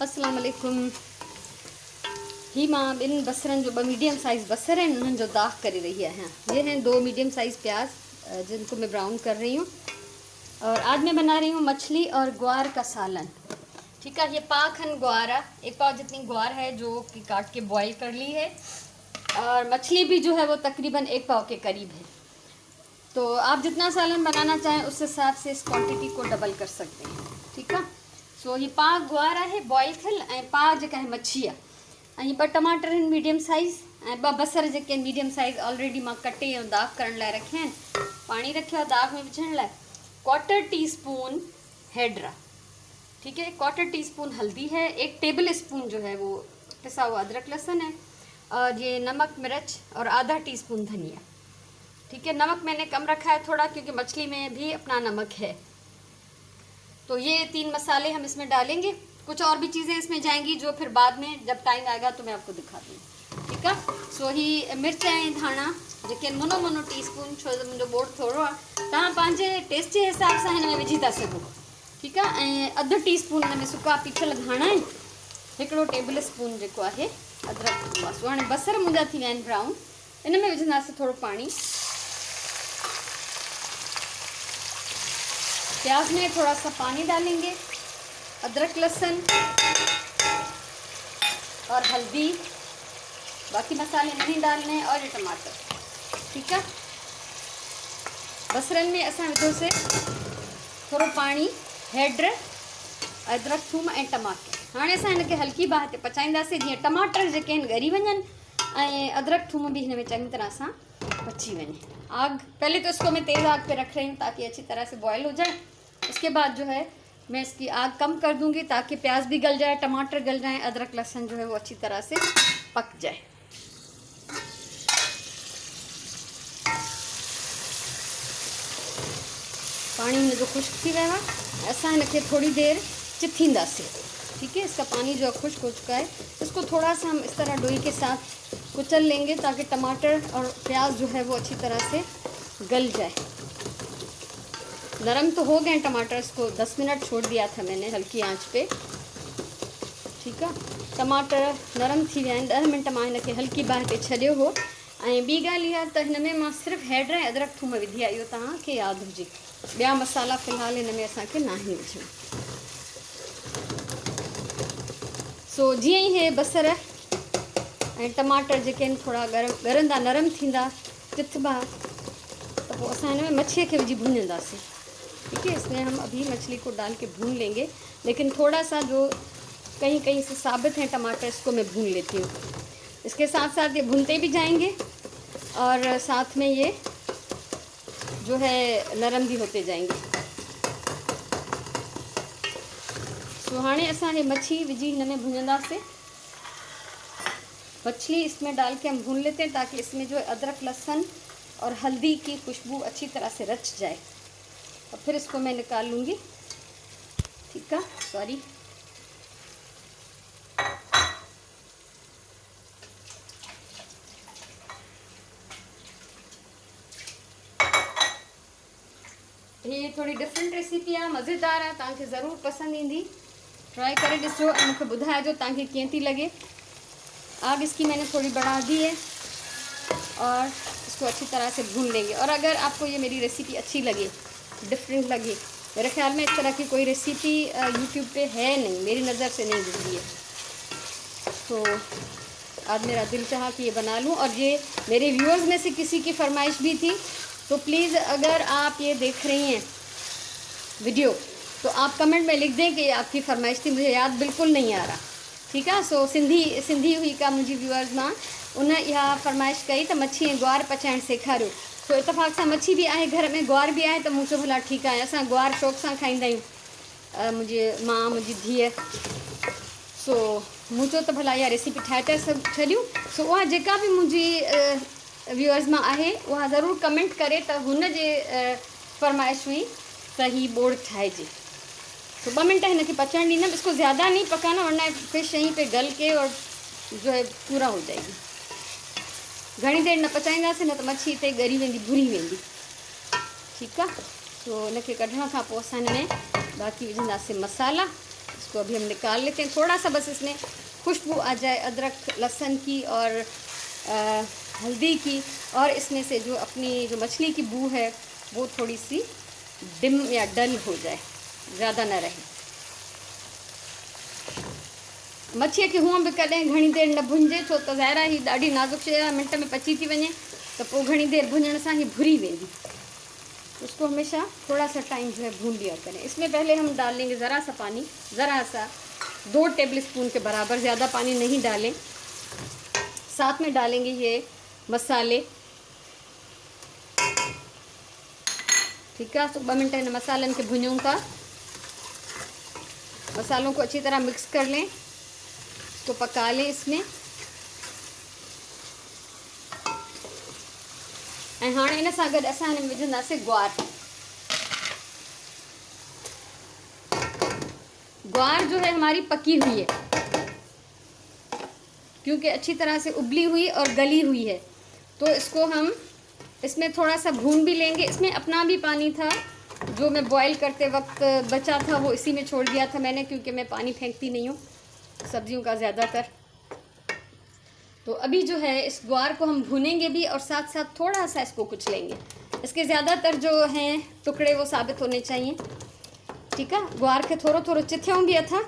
अस्सलाम वालेकुम। ही मां ॿिनि बसरनि जो 2 मीडियम साइज़ बसर हैं, उन्हनि जो दाग करे रही है। ये हैं 2 मीडियम साइज़ प्याज जिनको मैं ब्राउन कर रही हूँ। और आज मैं बना रही हूँ मछली और ग्वार का सालन। ठीक है, ये 1 खन ग्वार है, 1 पाव जितनी ग्वार है जो कि काट के बॉईल कर ली है। और मछली भी जो है वो तकरीबन 1 पाव के करीब है। तो आप जितना सालन बनाना चाहें उस हिसाब से इस क्वांटिटी को डबल कर सकते हैं। ठीक है, सो ये 5 ग्वार है बॉईल थियल ऐं 5 जेका है मच्छी है। 2 टमाटर आहिनि मीडियम साइज़ ऐं 2 बसर जेके मीडियम साइज़ ऑलरेडी मां कटे ऐं दाग करण लाइ रखिया आहिनि। पाणी रखियो आहे दाग में विझण लाइ। 1/4 टीस्पून हैड्रा, ठीक है, 1/4 टीस्पून हल्दी है, 1 टेबल स्पून जो है वो पिसा हुआ अदरक लहसुन है, और ये नमक मिर्च और आधा टीस्पून धनिया। ठीक है, नमक मैंने कम रखा है थोड़ा क्योंकि मछली में भी अपना नमक है। तो ये 3 मसाले हम इसमें डालेंगे। कुछ और भी चीज़ें इसमें जाएंगी जो फिर बाद में जब टाइम आएगा तो मैं आपको दिखा दूँगी। ठीक है, सो ही मिर्च ऐं धाणा जेके मुनो मुनो टीस्पून, छो जो मुंहिंजो बोर्ड थोड़ो आहे, तव्हां पंहिंजे टेस्ट जे हिसाब सां हिन में विझी था सघो। ठीक है, ऐं अधु टीस्पून हिन में सुका पीठल धाणा आहिनि, 1 टेबल स्पून जेको आहे अदरक। बस हाणे बसर मुंहिंजा थी विया आहिनि ब्राउन, इन में विझंदासीं थोड़ो पाणी। प्याज में थोड़ा सा पानी डालेंगे, अदरक लहसुन और हल्दी, बाकी मसाले नहीं डालने, और ये टमाटर। ठीक है, बसरन में असां विधोसीं थोड़ो पानी, हैड्र, अदरक थूम ऐं टमाटर। हाणे असां हिनखे हल्की बाहि ते पचाईंदासीं जीअं टमाटर जेके आहिनि ॻरी वञनि ऐं अदरक थूम भी हिन में चङी तरह सां पची वञे। आग पहले तो इसको मैं तेज़ आग पे रख रही हूँ ताकि अच्छी तरह से बॉयल हो जाए। उसके बाद जो है मैं इसकी आग कम कर दूंगी ताकि प्याज भी गल जाए, टमाटर गल जाए, अदरक लहसुन जो है वो अच्छी तरह से पक जाए। पानी में जो खुश्क थी वियो आहे, असां हिनखे थोड़ी देर चिथींदासीं। ठीक है, इसका पानी जो खुश्क हो चुका है, इसको थोड़ा सा हम इस तरह डोई के साथ कुचल लेंगे ताकि टमाटर और प्याज जो है वो अच्छी तरह से गल जाए। नरम तो हो गए टमाटर, इसको 10 मिनट छोड़ दिया था मैंने हल्की आंच पे। ठीक है, टमाटर नरम थी विया आहिनि। 10 मिनट मां हिनखे हल्की बाहि ते छॾियो हो। ऐं ॿी ॻाल्हि इहा त हिन में मां सिर्फ़ु हैड्र ऐं अदरक थूम विधी आहे, इहो तव्हांखे यादि हुजे। ॿिया मसाला फ़िलहाल हिन में असांखे नाहे विझणा। सो जीअं ई हे बसर ऐं टमाटर जेके आहिनि थोड़ा ॻरंदा, नरम थींदा, चिथबा, तो पोइ असां हिन में मच्छीअ खे विझी भूंजंदासीं। ठीक है, इसमें हम अभी मछली को डाल के भून लेंगे, लेकिन थोड़ा सा जो कहीं कहीं से साबित है टमाटर, इसको मैं भून लेती हूँ। इसके साथ साथ ये भूनते भी जाएंगे और साथ में ये जो है नरम भी होते जाएंगे। तो हाणे असां ये मच्छी विझी हिन में भूंजंदासीं। मछली इसमें डाल के हम भून लेते हैं ताकि इसमें जो अदरक लहसुन और हल्दी की खुशबू अच्छी तरह से रच जाए। और फिर इसको मैं निकाल लूँगी। ठीक है, सॉरी, ये थोड़ी डिफरेंट रेसिपी है, मज़ेदार है, तव्हांखे ज़रूर पसंद ईंदी। ट्राई करे ॾिसो ऐं मूंखे ॿुधाइजो तव्हांखे कीअं थी लगे। आग इसकी मैंने थोड़ी बढ़ा दी है और इसको अच्छी तरह से भून लेंगे। और अगर आपको ये मेरी रेसिपी अच्छी लगे, डिफरेंट लगे, मेरे ख्याल में इस तरह की कोई रेसिपी यूट्यूब पे है नहीं, मेरी नज़र से नहीं गुजरी है, तो आज मेरा दिल चाहा कि ये बना लूँ। और ये मेरे व्यूअर्स में से किसी की फरमाइश भी थी, तो प्लीज़ अगर आप ये देख रही हैं वीडियो तो आप कमेंट में लिख दें कि ये आपकी फरमाइश थी, मुझे याद बिल्कुल नहीं आ रहा। ठीक है, सो सिंधी हुई का मुंहिंजी व्यूअर्स मां उन इहा फरमाइश कई त मच्छी ऐं ग्वार पचाइणु सेखारियो। तो इतफाक़ सां मच्छी भी आहे घर में, ग्वार भी आहे, त मूं चयो भला ठीकु आहे, असां ग्वार शौक़ सां खाईंदा आहियूं, मुंहिंजी मां, मुंहिंजी धीअ। सो मूं चयो त भला इहा रेसिपी ठाहे था छॾियूं। सो उहा जेका बि मुंहिंजी व्यूअर्स मां आहे उहा ज़रूरु कमेंट करे त हुन जे फरमाइश हुई त ही बोड़ ठाहिजे। तो 2 मिनट हिनखे पचण ॾींदमि, इसको ज़्यादा नहीं पकाना वरना फिश यहीं पे गल के और जो है पूरा हो जाएगी। घणी देर न पचाईंदासीं न त मच्छी हिते ॻरी वेंदी, भुरी वेंदी। ठीक है, तो इनके कढ़ण खां पोइ असां हिन में बाक़ी विझंदासीं मसाला। इसको अभी हम निकाल लेते हैं। थोड़ा सा बस इसमें खुशबू आ जाए अदरक लहसुन की और हल्दी की, और इसमें से जो अपनी जो मछली की बू है वो थोड़ी सी डिम या डल हो जाए, ज़्यादा न रहे। मच्छीअ खे हूअं बि कॾहिं घणी देरि न भुंजे, छो त ज़ाहिर आहे ही ॾाढी नाज़ुक शइ आहे, मिंट में पची थी वञे तो पोइ घणी देरि भुञण सां ही भुरी वेंदी। उसको हमेशा थोड़ा सा टाइम जो है भून लिया करें। इसमें पहले हम डाल लेंगे ज़रा सा पानी, ज़रा सा 2 टेबल स्पून के बराबर, ज़्यादा पानी नहीं डालें। साथ में डालेंगे ये मसाले, ठीक है। तो 2 मिनट इन मसालन के भुनूं था। मसालों को अच्छी तरह मिक्स कर लें, तो पका लें इसमें। ऐं हाणे इन सां गॾु असां हिन में विझंदासीं ग्वार। ग्वार जो है हमारी पकी हुई है, क्योंकि अच्छी तरह से उबली हुई और गली हुई है, तो इसको हम इसमें थोड़ा सा भून भी लेंगे। इसमें अपना भी पानी था जो मैं बॉईल करते वक्त बचा था, वो इसी में छोड़ दिया था मैंने, क्योंकि मैं पानी फेंकती नहीं हूँ सब्जियों का ज़्यादातर। तो अभी जो है इस ग्वार को हम भूनेंगे भी और साथ साथ थोड़ा सा इसको कुचलेंगे। इसके ज़्यादातर जो हैं टुकड़े वो साबित होने चाहिए, ठीक है। ग्वार के थोरो थोरो चिथियूं भी अथा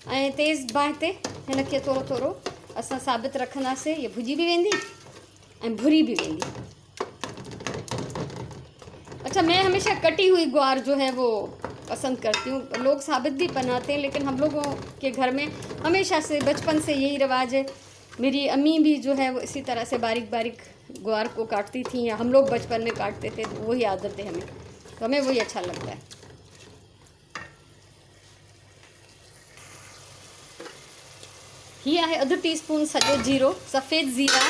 ऐं तेज़ बाहि ते हिन खे थोरो थोरो असां साबित रखंदासीं। ये भुजी भी वेंदी ऐं भुरी भी वेंदी। अच्छा, मैं हमेशा कटी हुई ग्वार जो है वो पसंद करती हूँ। लोग साबित भी बनाते हैं, लेकिन हम लोगों के घर में हमेशा से बचपन से यही रिवाज है। मेरी अम्मी भी जो है वो इसी तरह से बारीक बारीक ग्वार को काटती थी, या हम लोग बचपन में काटते थे, तो वही आदत है हमें, तो हमें वही अच्छा लगता है। ये है अधु टीस्पून सॼो जीरो, सफ़ेद ज़ीरा,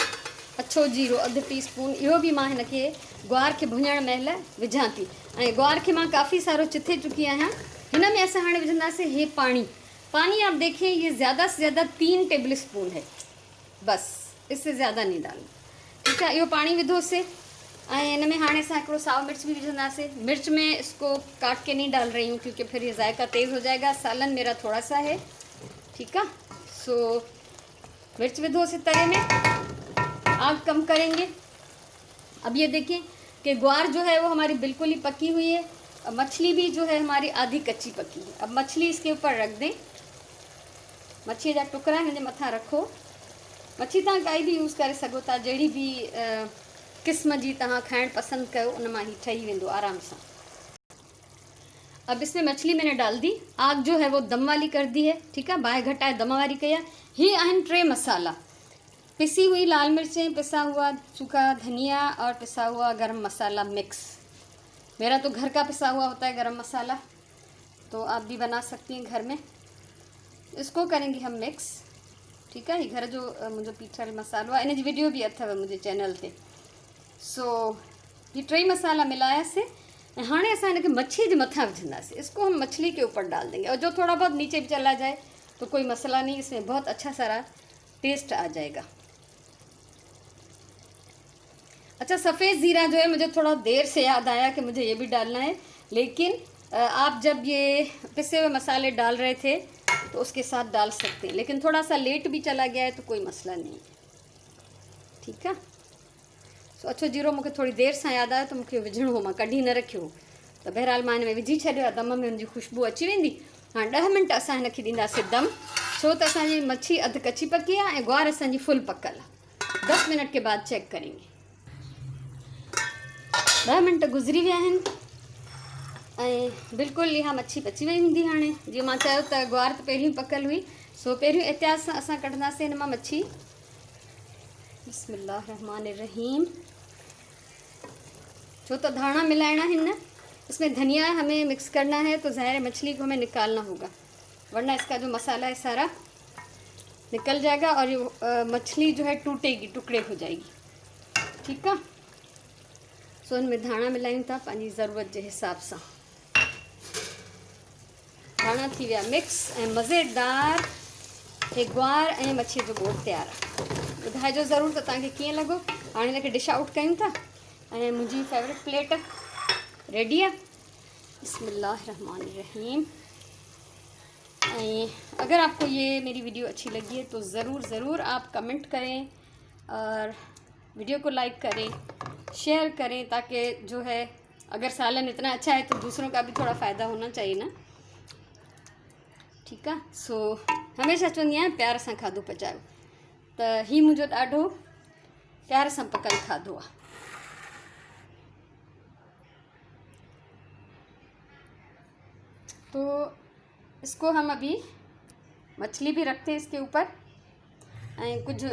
अछो जीरो अधु टीस्पून। इहो भी मां हिन खे ग्वार खे भुञण महिल विझां थी। ऐं ग्वार खे मां काफ़ी सारो चिथे चुकी आहियां। हिन में असां हाणे विझंदासीं हे पानी। पानी आप देखें ये ज़्यादा से ज़्यादा 3 टेबल स्पून है, बस इससे ज़्यादा नहीं डालना, ठीक है। इहो पानी विधोसीं ऐं हिन में हाणे असां हिकिड़ो साओ मिर्च भी विझंदासीं। मिर्च में इसको काट के नहीं डाल रही हूँ, क्योंकि फिर ये जायका तेज़ हो जाएगा। सालन मेरा थोड़ा सा है, ठीक है। सो मिर्च विधोसीं तरे में, आग कम करेंगे। अब ये देखें कि ग्वार जो है वो हमारी बिल्कुल ही पकी हुई है, मछली भी जो है हमारी आधी कच्ची पकी है। अब मछली इसके ऊपर रख दें, मच्छी जा टुकड़ा हिन जे मथां रखो। मच्छी तव्हां काई भी यूज़ करे सघो था, जहिड़ी भी क़िस्म जी तव्हां खाइण पसंदि कयो उन मां ही ठही वेंदो आराम सां। अब इसमें मछली मैंने डाल दी। आग जो है वो दम वाली कर दी है, ठीक है, बाहि घटाए दम वाली कया। ये आहिनि 3 मसाला, पिसी हुई लाल मिर्चें, पिसा हुआ सूखा धनिया और पिसा हुआ गरम मसाला मिक्स। मेरा तो घर का पिसा हुआ होता है गरम मसाला, तो आप भी बना सकती हैं घर में। इसको करेंगे हम मिक्स, ठीक है। ये घर जो मुझे पीठल मसालो आहे, इन जी वीडियो भी अथव मुझे चैनल ते। सो ये 3 मसाला मिलाया से हाणे असां इनके मच्छी के मथा विझंदासीं। इसको हम मछली के ऊपर डाल देंगे, और जो थोड़ा बहुत नीचे भी चला जाए तो कोई मसला नहीं, इसमें बहुत अच्छा सारा टेस्ट आ जाएगा। अच्छा, सफ़ेद ज़ीरा जो है मुझे थोड़ा देर से याद आया कि मुझे ये भी डालना है, लेकिन आप जब ये पिसे हुए मसाले डाल रहे थे तो उसके साथ डाल सकते हैं, लेकिन थोड़ा सा लेट भी चला गया है तो कोई मसला नहीं, ठीक है। सो अच्छो जीरो मूंखे थोड़ी देर सां यादि आयो, तो मूंखे विझणो हो, मां कढी न रखियो, तो बहरहाल मां हिन में विझी छॾियो आहे। दम में हुनजी खुशबू अची वेंदी। हाणे 10 मिंट असां हिन खे ॾींदासीं दम, छो त असांजी मच्छी अधु कच्ची पकी आहे ऐं ग्वार असांजी फुल पकल आहे। 10 मिनट के बाद चेक करेंगे। 10 मिनट गुज़री विया आहिनि ऐं बिल्कुलु इहा मच्छी पची वई हूंदी। हाणे जीअं मां चयो त ग्वार त पहिरियों पकल हुई, सो पहिरियों एहतियात सां असां कढंदासीं हिन मां मच्छी। बिस्मिल्लाह रहमान रहीम। जो तो धाना मिलाना है ना, इसमें धनिया हमें मिक्स करना है, तो ज़ाहिर मछली को हमें निकालना होगा, वरना इसका जो मसाला है सारा निकल जाएगा और ये मछली जो है टूटेगी, टुकड़े हो जाएगी, ठीक है। सो इनमें धाना मिलायूं था पंहिंजी ज़रूरत के हिसाब से। धाना थी विया मिक्स ऐं मज़ेदार हे ग्वार ऐं मच्छी जो गोश्त तैयार आहे। ॿुधाइजो ज़रूर त तव्हांखे कीअं लॻो। हाणे हिनखे डिश आउट कयूं था ऐं मुंहिंजी फेवरेट प्लेट रेडी आहे। बिस्मिल्लाह रहमान रहीम। अगर आपको ये मेरी वीडियो अच्छी लगी है तो ज़रूर आप कमेंट करें और वीडियो को लाइक करें, शेयर करें, ताकि जो है अगर सालन इतना अच्छा है तो दूसरों का भी थोड़ा फ़ायदा होना चाहिए ना। ठीक है। सो हमेशा चवंदी आहियां प्यार सां खाधो पचायो, त ही मुंहिंजो ॾाढो प्यार सां पकल खाधो आहे। तो इसको हम अभी मछली भी रखते हैं इसके ऊपर। कुछ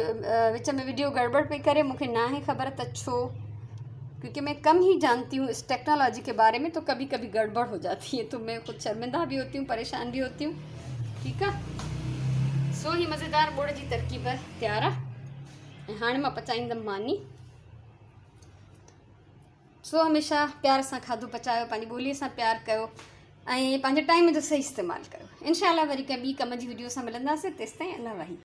विच में वीडियो गड़बड़ पे करे, मुझे ना है खबर त छो, क्योंकि मैं कम ही जानती हूँ इस टेक्नोलॉजी के बारे में, तो कभी कभी गड़बड़ हो जाती है, तो मैं खुद शर्मिंदा भी होती हूँ, परेशान भी होती हूँ। ठीक है। सो ही मज़ेदार बोड़ जी तरकीब तैयार आहे। हाँ मां पचाईंदमि मानी। सो हमेशा प्यार सां खाधो पचायो, पंहिंजी ॿोलीअ सां प्यार कयो ऐं पंहिंजे टाइम जो सही इस्तेमालु कयो। इंशाअल्लाह वरी कंहिं ॿी कम जी वीडियो सां मिलंदासीं। तेसिताईं अल्लाह वाही।